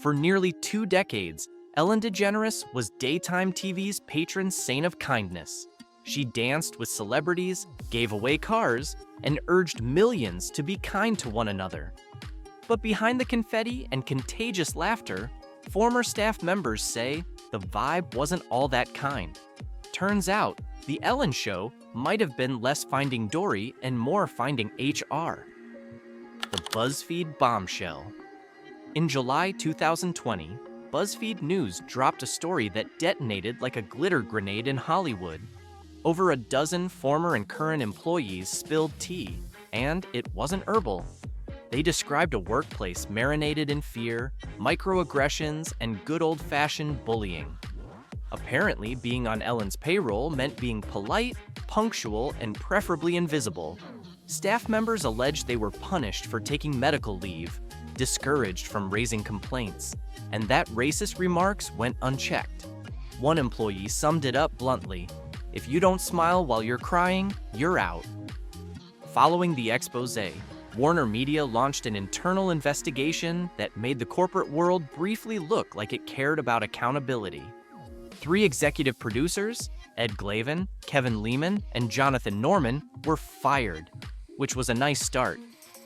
For nearly 2 decades, Ellen DeGeneres was daytime TV's patron saint of kindness. She danced with celebrities, gave away cars, and urged millions to be kind to one another. But behind the confetti and contagious laughter, former staff members say the vibe wasn't all that kind. Turns out, The Ellen Show might have been less finding Dory and more finding HR. The BuzzFeed bombshell. In July 2020, BuzzFeed News dropped a story that detonated like a glitter grenade in Hollywood. Over a dozen former and current employees spilled tea, and it wasn't herbal. They described a workplace marinated in fear, microaggressions, and good old-fashioned bullying. Apparently, being on Ellen's payroll meant being polite, punctual, and preferably invisible. Staff members alleged they were punished for taking medical leave, discouraged from raising complaints, and that racist remarks went unchecked. One employee summed it up bluntly: "If you don't smile while you're crying, you're out." Following the exposé, Warner Media launched an internal investigation that made the corporate world briefly look like it cared about accountability. 3 executive producers, Ed Glavin, Kevin Lehman, and Jonathan Norman, were fired, which was a nice start,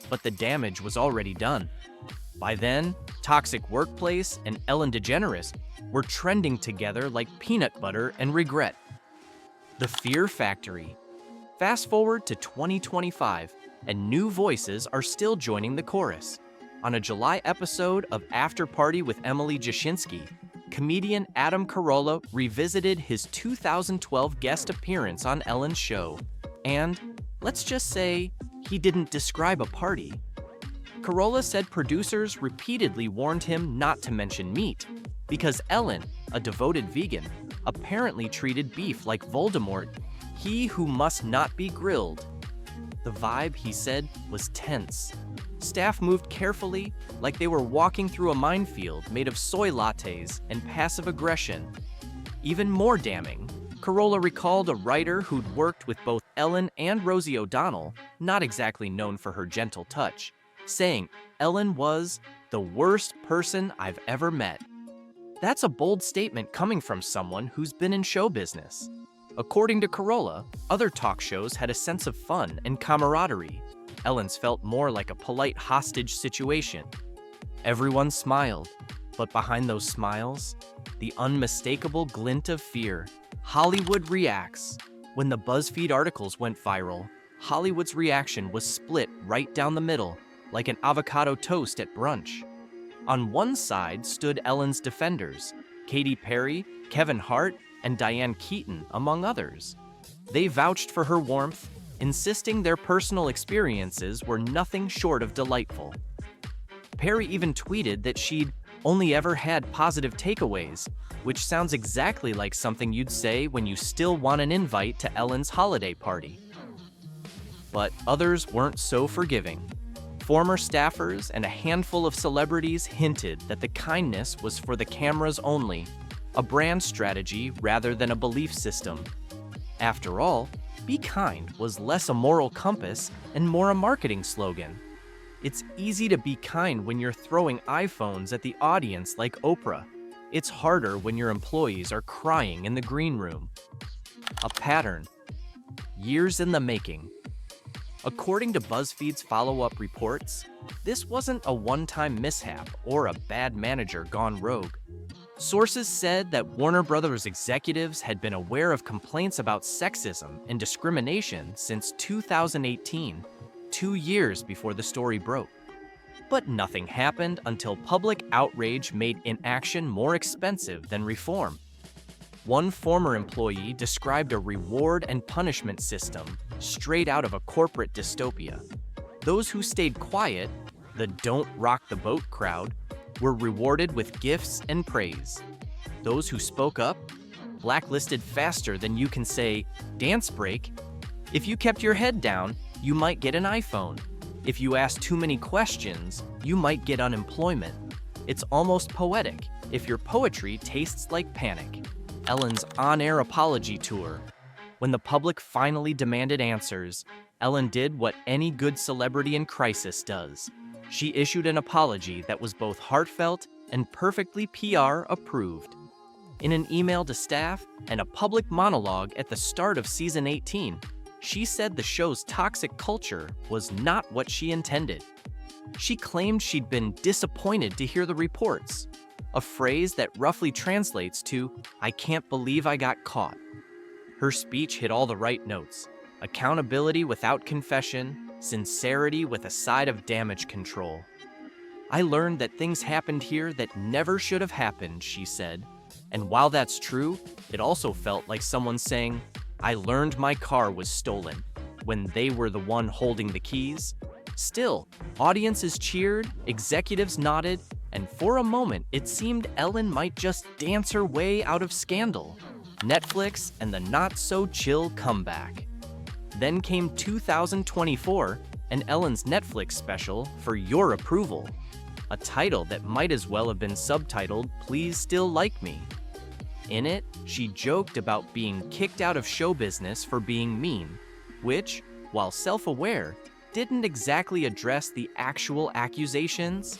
but the damage was already done. By then, Toxic Workplace and Ellen DeGeneres were trending together like peanut butter and regret. The Fear Factory. Fast forward to 2025, and new voices are still joining the chorus. On a July episode of After Party with Emily Jashinsky, comedian Adam Carolla revisited his 2012 guest appearance on Ellen's show. And, let's just say, he didn't describe a party. Carolla said producers repeatedly warned him not to mention meat, because Ellen, a devoted vegan, apparently treated beef like Voldemort, he who must not be grilled. The vibe, he said, was tense. Staff moved carefully, like they were walking through a minefield made of soy lattes and passive aggression. Even more damning, Carolla recalled a writer who'd worked with both Ellen and Rosie O'Donnell, not exactly known for her gentle touch, saying Ellen was the worst person I've ever met. That's a bold statement coming from someone who's been in show business. According to Carolla, other talk shows had a sense of fun and camaraderie. Ellen's felt more like a polite hostage situation. Everyone smiled, but behind those smiles, the unmistakable glint of fear. Hollywood reacts. When the BuzzFeed articles went viral, Hollywood's reaction was split right down the middle, like an avocado toast at brunch. On one side stood Ellen's defenders, Katy Perry, Kevin Hart, and Diane Keaton, among others. They vouched for her warmth, insisting their personal experiences were nothing short of delightful. Perry even tweeted that she'd only ever had positive takeaways, which sounds exactly like something you'd say when you still want an invite to Ellen's holiday party. But others weren't so forgiving. Former staffers and a handful of celebrities hinted that the kindness was for the cameras only, a brand strategy rather than a belief system. After all, be kind was less a moral compass and more a marketing slogan. It's easy to be kind when you're throwing iPhones at the audience like Oprah. It's harder when your employees are crying in the green room. A pattern. Years in the making. According to BuzzFeed's follow-up reports, this wasn't a one-time mishap or a bad manager gone rogue. Sources said that Warner Brothers executives had been aware of complaints about sexism and discrimination since 2018, 2 years before the story broke. But nothing happened until public outrage made inaction more expensive than reform. One former employee described a reward and punishment system straight out of a corporate dystopia. Those who stayed quiet, the "don't rock the boat" crowd, were rewarded with gifts and praise. Those who spoke up, blacklisted faster than you can say, "dance break." If you kept your head down, you might get an iPhone. If you asked too many questions, you might get unemployment. It's almost poetic if your poetry tastes like panic. Ellen's on-air apology tour. When the public finally demanded answers, Ellen did what any good celebrity in crisis does. She issued an apology that was both heartfelt and perfectly PR approved. In an email to staff and a public monologue at the start of season 18, she said the show's toxic culture was not what she intended. She claimed she'd been disappointed to hear the reports, a phrase that roughly translates to, "I can't believe I got caught." Her speech hit all the right notes: accountability without confession, sincerity with a side of damage control. "I learned that things happened here that never should have happened," she said. And while that's true, it also felt like someone saying, "I learned my car was stolen," when they were the one holding the keys. Still, audiences cheered, executives nodded, and for a moment it seemed Ellen might just dance her way out of scandal. Netflix and the not-so-chill comeback. Then came 2024 and Ellen's Netflix special, For Your Approval, a title that might as well have been subtitled, "Please Still Like Me." In it, she joked about being kicked out of show business for being mean, which, while self-aware, didn't exactly address the actual accusations.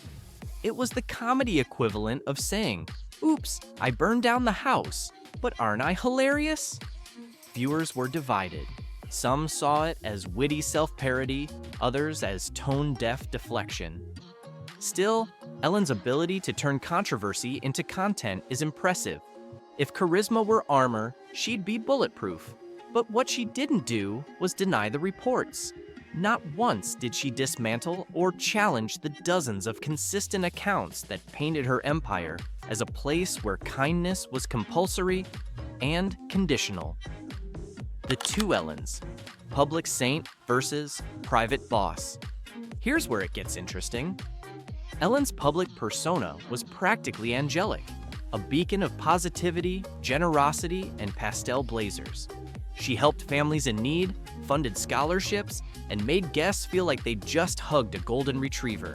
It was the comedy equivalent of saying, "Oops, I burned down the house, but aren't I hilarious?" Viewers were divided. Some saw it as witty self-parody, others as tone-deaf deflection. Still, Ellen's ability to turn controversy into content is impressive. If charisma were armor, she'd be bulletproof. But what she didn't do was deny the reports. Not once did she dismantle or challenge the dozens of consistent accounts that painted her empire as a place where kindness was compulsory and conditional. The two Ellens, public saint versus private boss. Here's where it gets interesting. Ellen's public persona was practically angelic, a beacon of positivity, generosity, and pastel blazers. She helped families in need, funded scholarships, and made guests feel like they just hugged a golden retriever.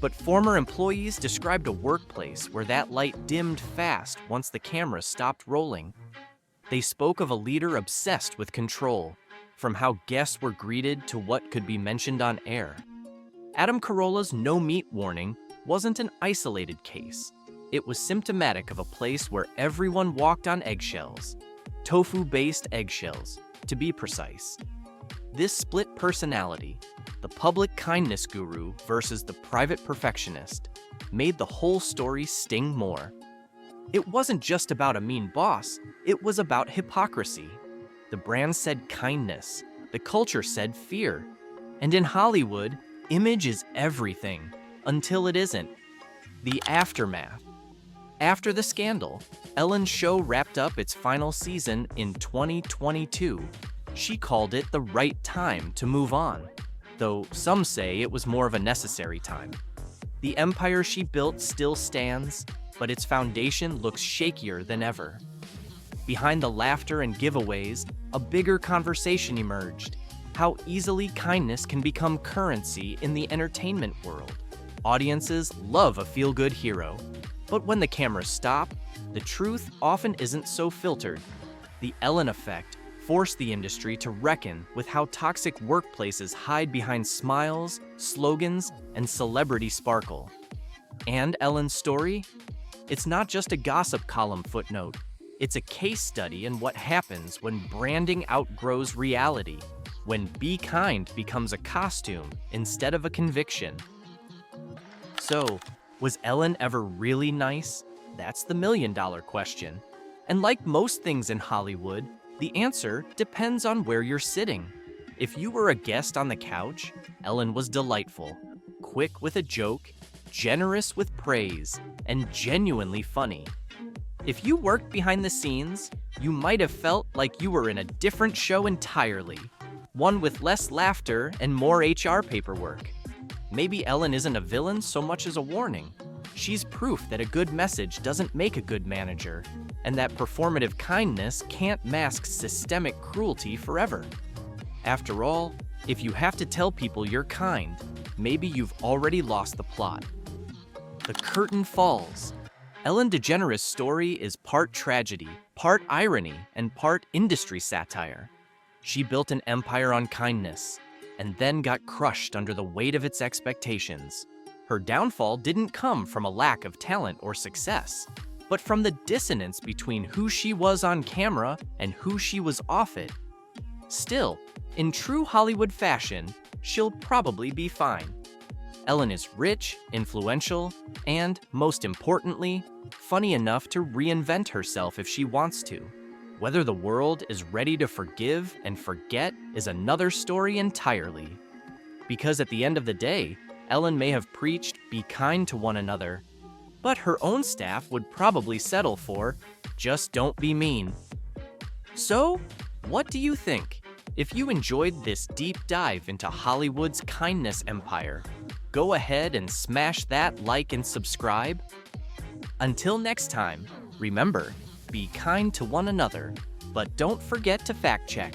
But former employees described a workplace where that light dimmed fast once the camera stopped rolling. They spoke of a leader obsessed with control, from how guests were greeted to what could be mentioned on air. Adam Carolla's no-meat warning wasn't an isolated case. It was symptomatic of a place where everyone walked on eggshells. Tofu-based eggshells, to be precise. This split personality, the public kindness guru versus the private perfectionist, made the whole story sting more. It wasn't just about a mean boss, it was about hypocrisy. The brand said kindness, the culture said fear. And in Hollywood, image is everything, until it isn't. The aftermath. After the scandal, Ellen's show wrapped up its final season in 2022. She called it the right time to move on, though some say it was more of a necessary time. The empire she built still stands, but its foundation looks shakier than ever. Behind the laughter and giveaways, a bigger conversation emerged: how easily kindness can become currency in the entertainment world. Audiences love a feel-good hero, but when the cameras stop, the truth often isn't so filtered. The Ellen effect forced the industry to reckon with how toxic workplaces hide behind smiles, slogans, and celebrity sparkle. And Ellen's story? It's not just a gossip column footnote. It's a case study in what happens when branding outgrows reality, when be kind becomes a costume instead of a conviction. So, was Ellen ever really nice? That's the million-dollar question. And like most things in Hollywood, the answer depends on where you're sitting. If you were a guest on the couch, Ellen was delightful, quick with a joke, generous with praise, and genuinely funny. If you worked behind the scenes, you might have felt like you were in a different show entirely, one with less laughter and more HR paperwork. Maybe Ellen isn't a villain so much as a warning. She's proof that a good message doesn't make a good manager, and that performative kindness can't mask systemic cruelty forever. After all, if you have to tell people you're kind, maybe you've already lost the plot. The curtain falls. Ellen DeGeneres' story is part tragedy, part irony, and part industry satire. She built an empire on kindness, and then got crushed under the weight of its expectations. Her downfall didn't come from a lack of talent or success, but from the dissonance between who she was on camera and who she was off it. Still, in true Hollywood fashion, she'll probably be fine. Ellen is rich, influential, and, most importantly, funny enough to reinvent herself if she wants to. Whether the world is ready to forgive and forget is another story entirely. Because at the end of the day, Ellen may have preached, "Be kind to one another," but her own staff would probably settle for, "Just don't be mean." So, what do you think? If you enjoyed this deep dive into Hollywood's kindness empire, go ahead and smash that like and subscribe. Until next time, remember, be kind to one another, but don't forget to fact check.